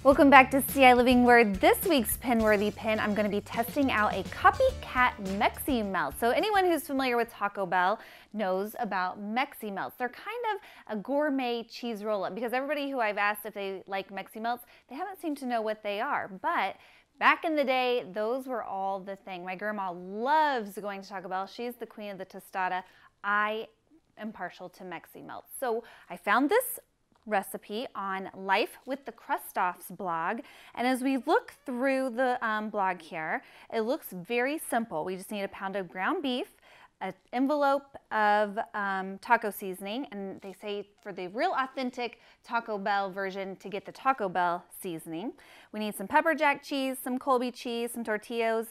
Welcome back to CI Living, where this week's Pinworthy pin, I'm going to be testing out a copycat Meximelts. So anyone who's familiar with Taco Bell knows about Meximelts. They're kind of a gourmet cheese roll-up because everybody who I've asked if they like Meximelts, they haven't seemed to know what they are. But back in the day, those were all the thing. My grandma loves going to Taco Bell. She's the queen of the tostada. I am partial to Meximelts. So I found this recipe on Life with the Crust-Offs blog, and as we look through the blog here, it looks very simple. We just need a pound of ground beef, an envelope of taco seasoning, and they say for the real authentic Taco Bell version to get the Taco Bell seasoning. We need some pepper jack cheese, some Colby cheese, some tortillas,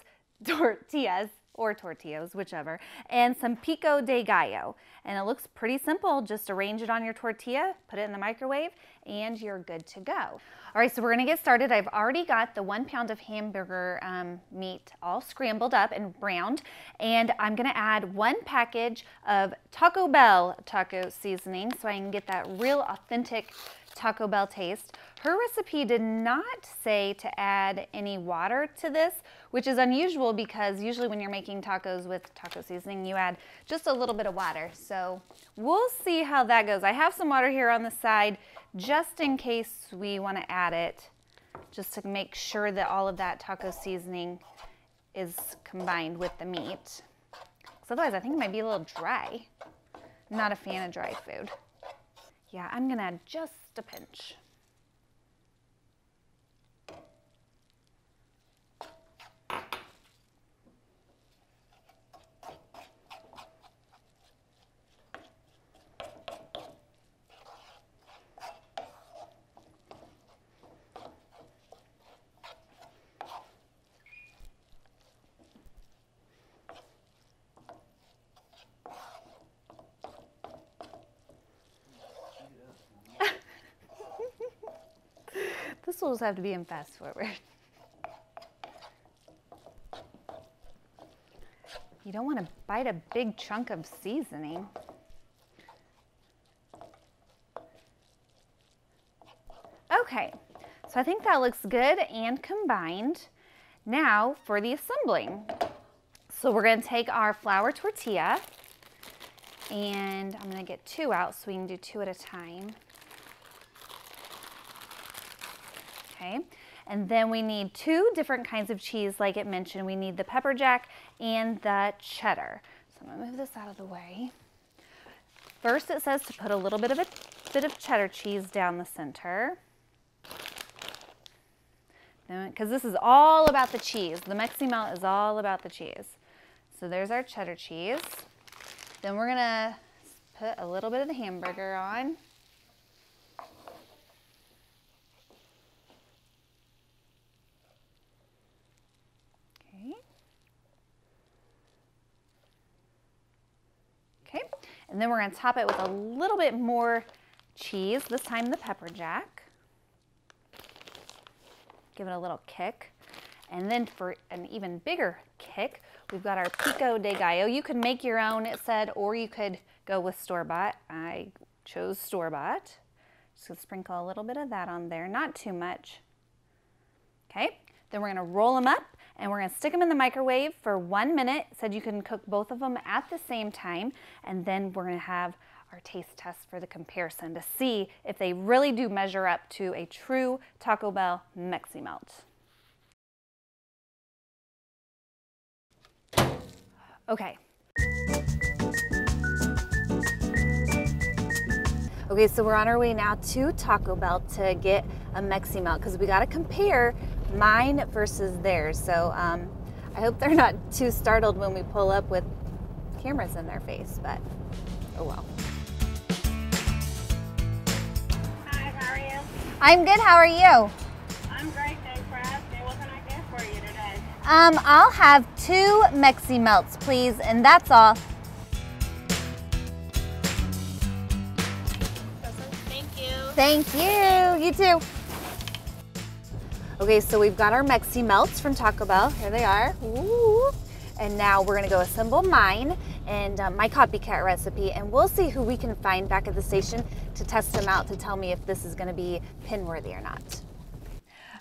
or tortillas, whichever, and some pico de gallo. And it looks pretty simple. Just arrange it on your tortilla, put it in the microwave, and you're good to go. All right, so we're gonna get started. I've already got the 1 pound of hamburger meat all scrambled up and browned, and I'm gonna add 1 package of Taco Bell taco seasoning so I can get that real authentic Taco Bell taste. Her recipe did not say to add any water to this, which is unusual because usually when you're making tacos with taco seasoning, you add just a little bit of water. So we'll see how that goes. I have some water here on the side just in case we want to add it, just to make sure that all of that taco seasoning is combined with the meat. Because otherwise I think it might be a little dry. I'm not a fan of dry food. Yeah, I'm gonna add just a pinch. This will just have to be in fast forward. You don't want to bite a big chunk of seasoning. Okay, so I think that looks good and combined. Now for the assembling. So we're going to take our flour tortilla, and I'm going to get 2 out so we can do 2 at a time. Okay, and then we need 2 different kinds of cheese like it mentioned. We need the pepper jack and the cheddar. So I'm gonna move this out of the way. First it says to put a little bit of cheddar cheese down the center. Because this is all about the cheese. The Meximelt is all about the cheese. So there's our cheddar cheese. Then we're gonna put a little bit of the hamburger on. Okay, and then we're going to top it with a little bit more cheese, this time the pepper jack. Give it a little kick. And then for an even bigger kick, we've got our pico de gallo. You could make your own, it said, or you could go with store-bought. I chose store-bought. Just going to sprinkle a little bit of that on there, not too much. Okay, then we're going to roll them up and we're going to stick them in the microwave for 1 minute. It said you can cook both of them at the same time, and then we're going to have our taste test for the comparison to see if they really do measure up to a true Taco Bell Meximelt. Okay. Okay, so we're on our way now to Taco Bell to get a Meximelt because we got to compare mine versus theirs. So I hope they're not too startled when we pull up with cameras in their face, but oh well. Hi, how are you? I'm good, how are you? I'm great, thanks for asking. What can I get for you today? I'll have 2 Meximelts, please, and that's all. Thank you. Thank you, you too. Okay, so we've got our Meximelts from Taco Bell. Here they are. Ooh. And now we're gonna go assemble mine and my copycat recipe, and we'll see who we can find back at the station to test them out to tell me if this is gonna be Pinworthy or not.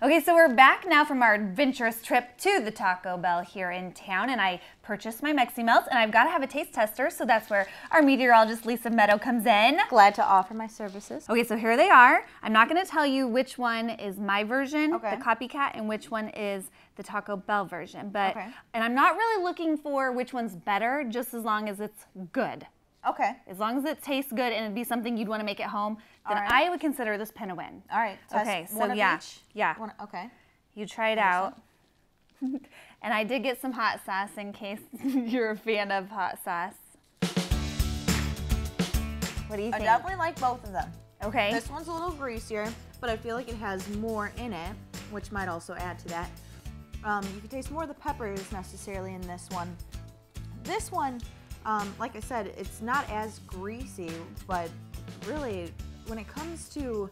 Okay, so we're back now from our adventurous trip to the Taco Bell here in town, and I purchased my Meximelts, and I've got to have a taste tester, so that's where our meteorologist Lisa Meadow comes in. Glad to offer my services. Okay, so here they are. I'm not going to tell you which one is my version, Okay. the copycat, and which one is the Taco Bell version. But and I'm not really looking for which one's better, just as long as it's good. Okay. As long as it tastes good and it'd be something you'd want to make at home, then right. I would consider this pin a win. All right. Test Okay, so one of yeah, each? yeah. Okay. You try it out. And I did get some hot sauce in case you're a fan of hot sauce. What do you I think? definitely like both of them. Okay. This one's a little greasier, but I feel like it has more in it, which might also add to that. You can taste more of the peppers necessarily in this one. This one, like I said, it's not as greasy, but really, when it comes to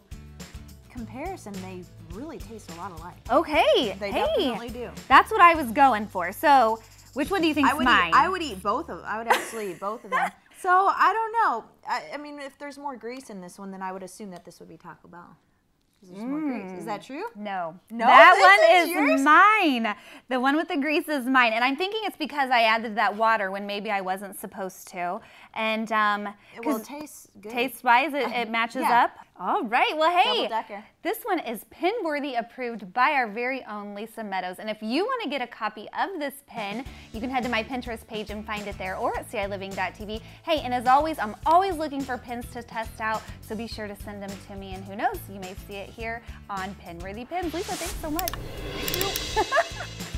comparison, they really taste a lot alike. Okay. They hey, definitely do. That's what I was going for. So, which one do you think is mine? I would eat both of them. I would actually eat both of them. So, I don't know. I mean, if there's more grease in this one, then I would assume that this would be Taco Bell. There's more grease. Is that true? No. No, That this one is is yours? mine. The one with the grease is mine. And I'm thinking it's because I added that water when maybe I wasn't supposed to. And It will taste good. taste-wise, it matches yeah. up. All right. Well, hey, Double-decker. this one is Pinworthy approved by our very own Lisa Meadows. And if you want to get a copy of this pin, you can head to my Pinterest page and find it there, or at CILiving.tv. Hey, and as always, I'm always looking for pins to test out, so be sure to send them to me. And who knows, you may see it here on Pinworthy Pins. Lisa, thanks so much. Thank you.